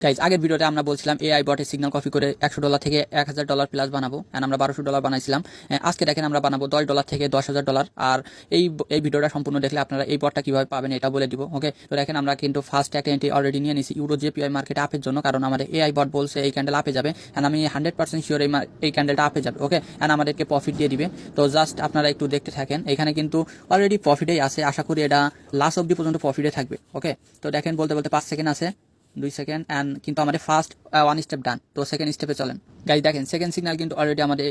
Guys আগের ভিডিওতে আমরা বলছিলাম এআই বটের সিগন্যাল কপি করে $100 থেকে $1000 প্লাস বানাবো, এন্ড আমরা $1200 বানাইছিলাম। আজকে দেখেন আমরা বানাবো $10 থেকে $10,000। আর এই ভিডিওটা সম্পূর্ণ দেখলে আপনারা এই বটটা কিভাবে পাবেন এটা বলে দিব। ওকে, তো দেখেন আমরা কিন্তু ফার্স্ট একটা এন্ট্রি অলরেডি নিয়ে নিছি ইউরো জেপিআই মার্কেট আপের জন্য, কারণ আমাদের এআই বট বলছে এই ক্যান্ডেল আপে যাবে, এন্ড আমি 100% শিওর এই ক্যান্ডেলটা আপে যাবে। ওকে, এন্ড আমাদেরকে প্রফিট দিয়ে দিবে। তো জাস্ট আপনারা একটু দেখতে থাকেন, এখানে কিন্তু অলরেডি প্রফিটেই আছে, আশা করি এটা লাস্ট অবধি পর্যন্ত প্রফিটে থাকবে। ওকে, তো দেখেন বলতে বলতে 5 সেকেন্ড আছে, 2 সেকেন্ড, অ্যান্ড কিন্তু আমাদের ফার্স্ট 1 স্টেপ ডান। তো সেকেন্ড স্টেপে চলেন গাইজ। দেখেন সেকেন্ড সিগন্যাল কিন্তু অলরেডি আমাদের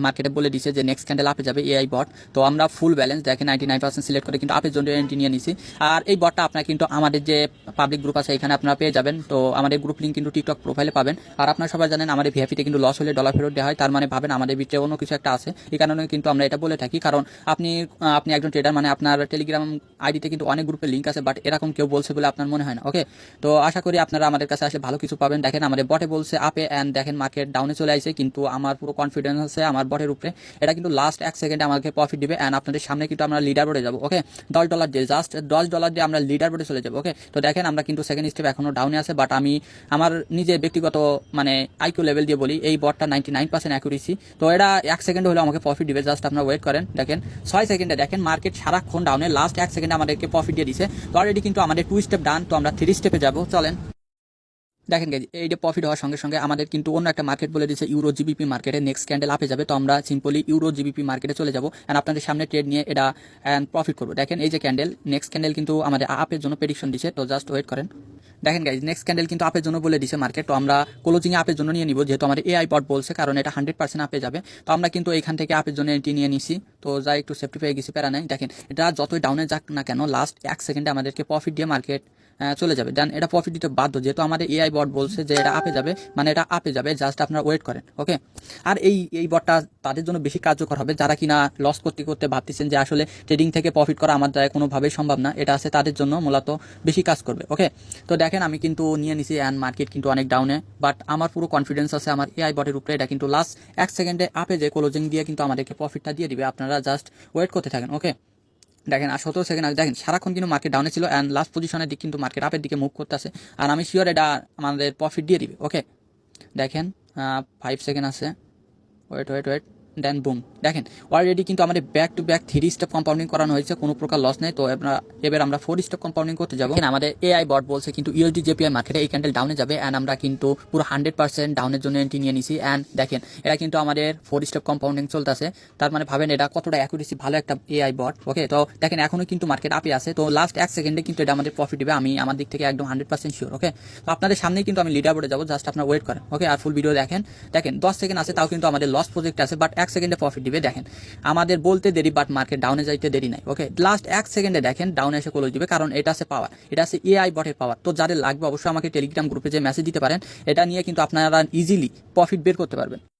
মার্কেটে বলে দিছে যে নেক্সট ক্যান্ডেল আপে যাবে এআই বট। তো আমরা ফুল ব্যালেন্স দেখেন 99% সিলেক্ট করে কিন্তু আপের জন্য এন্ট্রি নিয়ে নিছি। আর এই বটটা আপনার কিন্তু আমাদের যে পাবলিক গ্রুপ আছে এখানে আপনারা পেয়ে যাবেন। তো আমাদের গ্রুপ লিঙ্ক কিন্তু টিকটক প্রোফাইলে পাবেন। আর আপনারা সবাই জানেন আমাদের ভিআইপিতে কিন্তু লস হলে ডলার ফেরত দেওয়া হয়, তার মানে ভাবেন আমাদের ভিতরে অন্য কিছু একটা আছে। এই কারণে কিন্তু আমরা এটা বলে থাকি, কারণ আপনি একজন ট্রেডার, মানে আপনার টেলিগ্রাম আইডিতে কিন্তু অনেক গ্রুপের লিঙ্ক আছে, বাট এরকম কেউ বলছে বলে আপনার মনে হয় না। ওকে, তো আশা করি আপনারা আমাদের কাছে আসলে ভালো কিছু পাবেন। দেখেন আমাদের বটে বলছে আপে, অ্যান্ড দেখেন মার্কেট ডাউনে চলে আসে, কিন্তু আমার পুরো কনফিডেন্স আছে আমার বটের উপরে। এটা কিন্তু লাস্ট 1 সেকেন্ডে আমাকে প্রফিট দিবে, অ্যান্ড আপনাদের সামনে কিন্তু আমরা লিডার বোর্ডে যাবো। ওকে, $10 দিয়ে জাস্ট $10 দিয়ে আমরা লিডার বোর্ডে চলে যাবো। ওকে, তো দেখেন আমরা কিন্তু সেকেন্ড স্টেপ এখনো ডাউনে আছে, বাট আমি আমার নিজের ব্যক্তিগত মানে আইকিউ লেভেল দিয়ে বলি এই বটটা 99% অ্যাকুরেসি। তো এটা 1 সেকেন্ড হলে আমাকে প্রফিট দিবে, জাস্ট আপনারা ওয়েট করেন। দেখেন 6 সেকেন্ডে দেখেন মার্কেট সারাক্ষণ ডাউনে, লাস্ট 1 সেকেন্ডে আমাদেরকে প্রফিট দিয়ে দিছে। তো অলরেডি কিন্তু আমাদের 2 স্টেপ ডান, তো আমরা 3 স্টেপে যাবো, চলেন। দেখেন গাইজ, এই যে প্রফিট হওয়ার সঙ্গে সঙ্গে আমাদের কিন্তু অন্য একটা মার্কেট বলে দিচ্ছে ইউরো জিবিপি মার্কেটে নেক্সট ক্যান্ডেল আপে যাবে। তো আমরা সিম্পলি ইউরো জিবিপি মার্কেটে চলে যাবো, অ্যান্ড আপনাদের সামনে ট্রেড নিয়ে এটা প্রফিট করবো। দেখেন এই যে ক্যান্ডেল, নেক্সট ক্যান্ডেল কিন্তু আমাদের আপের জন্য প্রেডিকশন দিচ্ছে, তো জাস্ট ওয়েট করেন। দেখেন গাইজ, নেক্সট ক্যান্ডেল কিন্তু আপের জন্য বলে দিছে মার্কেট। তো আমরা ক্লোজিং আপের জন্য নিয়ে নিব, যেহেতু আমাদের এআই বট বলছে, কারণ এটা 100% আপে যাবে। তো আমরা কিন্তু এখান থেকে আপের জন্য এন্ট্রি নিয়ে নিছি। তো যাই একটু সেফটি পেয়ে গেছি, প্যারা নাই। দেখেন এটা যতই ডাউনে যাক না কেন, লাস্ট 1 সেকেন্ডে আমাদেরকে প্রফিট দিয়ে মার্কেট চলে যাবে। দেন এটা প্রফিট দিতে বাধ্য, যেহেতু আমাদের এআই বট বলছে যে এটা আপে যাবে, মানে এটা আপে যাবে, জাস্ট আপনারা ওয়েট করেন। ওকে, আর এই বটটা তাদের জন্য বেশি কার্যকর হবে যারা কিনা লস করতে করতে ভাবতেছেন যে আসলে ট্রেডিং থেকে প্রফিট করা আমার দ্বারা কোনোভাবেই সম্ভব না। এটা আছে তাদের জন্য মূলত বেশি কাজ করবে। ওকে, তো দেখেন আমি কিন্তু নিয়ে নিছি, অ্যান্ড মার্কেট কিন্তু অনেক ডাউনে, বাট আমার পুরো কনফিডেন্স আছে আমার এআই বটের উপরে। এটা কিন্তু লাস্ট 1 সেকেন্ডে আপে যে ক্লোজিং দিয়ে কিন্তু আমাদেরকে প্রফিটটা দিয়ে দিবে, আপনারা জাস্ট ওয়েট করতে থাকেন। ওকে, দেখেন আর 17 সেকেন্ড আগে দেখেন সারাক্ষণ কিন্তু মার্কেট ডাউনে ছিল, অ্যান্ড লাস্ট পজিশনের দিক কিন্তু মার্কেট আপের দিকে মুভ করতে আছে, আর আমি শিওর এটা আমাদের প্রফিট দিয়ে দিবে। ওকে, দেখেন 5 সেকেন্ড আছে, ওয়েট ওয়েট ওয়েট, দেন বুম। দেখেন অলরেডি কিন্তু আমাদের back to back 3 step compounding করানো হয়েছে, কোনো প্রকার লস নেই। তো এবার আমরা 4 স্টেপ কম্পাউন্ডিং করতে যাবো। আমাদের এআই বট বলছে কিন্তু ইউএসডি জেপিআই মার্কেটে এই ক্যান্ডেল ডাউনে যাবে, অ্যান্ড আমরা কিন্তু পুরো 100% ডাউনের জন্য এন্ট্রি নিয়ে নিছি। অ্যান্ড দেখেন এটা কিন্তু আমাদের 4 স্টেপ কম্পাউন্ডিং চলতেছে, তার মানে ভাবেন এটা কতটা অ্যাকুরেসি ভালো একটা এআই বট। ওকে, তো দেখেন এখনো কিন্তু মার্কেট আপে আছে, তো লাস্ট 1 সেকেন্ডে কিন্তু এটা আমাদের প্রফিট দিবে, আমি আমার দিক থেকে একদম 100% শিওর। ওকে, তো আপনাদের সামনেই কিন্তু আমি লিডার বোর্ডে যাবো, জাস্ট আপনারা ওয়েট করেন। ওকে, আর ফুল ভিডিও দেখেন। দেখেন 10 সেকেন্ড আছে, তাও কিন্তু আমাদের লস প্রজেক্ট আছে, বাট 1 সেকেন্ডে প্রফিট দিবে। দেখেন আমাদের বলতে দেরি, বাট মার্কেট ডাউনে যাইতে দেরি নাই। ওকে, লাস্ট 1 সেকেন্ডে দেখেন ডাউনে এসে ক্লোজ দিবে, কারণ এটা আছে পাওয়ার, এটা আছে এআই বটের পাওয়ার। তো যাদের লাগবে অবশ্যই আমাকে টেলিগ্রাম গ্রুপে যে মেসেজ দিতে পারেন, এটা নিয়ে কিন্তু আপনারা ইজিলি প্রফিট বের করতে পারবেন।